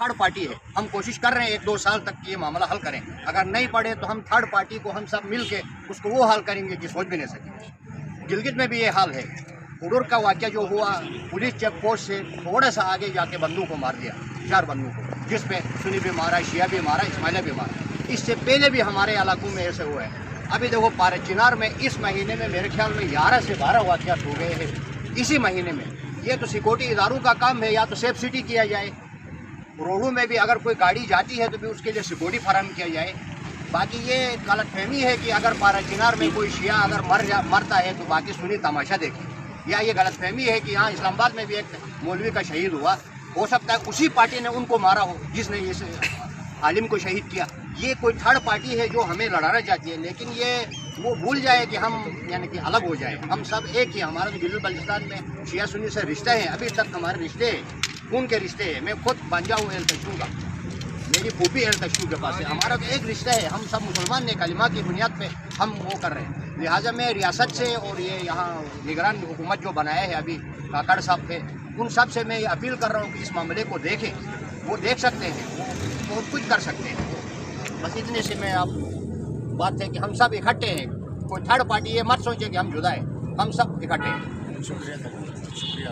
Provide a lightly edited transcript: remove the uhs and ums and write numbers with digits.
Third party है। हम कोशिश कर रहे हैं 1-2 साल तक ये मामला हल करें। अगर नहीं पड़े तो हम थर्ड पार्टी को हम सब मिल के उसको वो हल करेंगे कि सोच भी नहीं सकेंगे। गिलगित में भी ये हाल है। उड़ूर का वाक़या जो हुआ, पुलिस चेक पोस्ट से थोड़ा सा आगे जाके बंदूक को मार दिया, 4 बंदूक को, जिसमें सुन्नी भी मारा, शिया भी मारा, इस्माइलिया भी मारा। इससे पहले भी हमारे इलाकों में ऐसे हुए हैं। अभी देखो पारे चिनार में इस महीने में मेरे ख्याल में 11 से 12 वाक़यात हो गए हैं इसी महीने में। ये तो सिक्योरिटी इदारों का काम है, या तो सेफ सिटी किया जाए। रोडों में भी अगर कोई गाड़ी जाती है तो भी उसके लिए सिक्योरिटी फराहम किया जाए। बाकी ये गलतफहमी है कि अगर पारा चिनार में कोई शिया अगर मरता है तो बाकी सुनी तमाशा देखें, या ये गलतफहमी है कि यहाँ इस्लामाबाद में भी एक मौलवी का शहीद हुआ, हो सकता है उसी पार्टी ने उनको मारा हो जिसने इस आलिम को शहीद किया। ये कोई थर्ड पार्टी है जो हमें लड़ाना चाहती है, लेकिन ये वो भूल जाए कि हम यानी कि अलग हो जाए। हम सब एक ही, हमारा तो गिलगित बल्तिस्तान में शिया सुन्नी से रिश्ते हैं, अभी तक हमारे रिश्ते हैं, खून के रिश्ते हैं। मैं खुद बांजा हूँ एहलतशू का, मेरी फूफी एहलतशू के पास है। हमारा तो एक रिश्ता है, हम सब मुसलमान ने कलिमा की बुनियाद पे हम वो कर रहे हैं। लिहाजा मैं रियासत से और ये यहाँ निगरान हुकूमत जो बनाया है अभी काकड़ साहब पे, उन सब से मैं ये अपील कर रहा हूँ कि इस मामले को देखें। वो देख सकते हैं, वो बहुत कुछ कर सकते हैं। बस इतने से मैं आप बात है कि हम सब इकट्ठे हैं। कोई थर्ड पार्टी ये मत सोचे कि हम जुदा है, हम सब इकट्ठे हैं। शुक्रिया।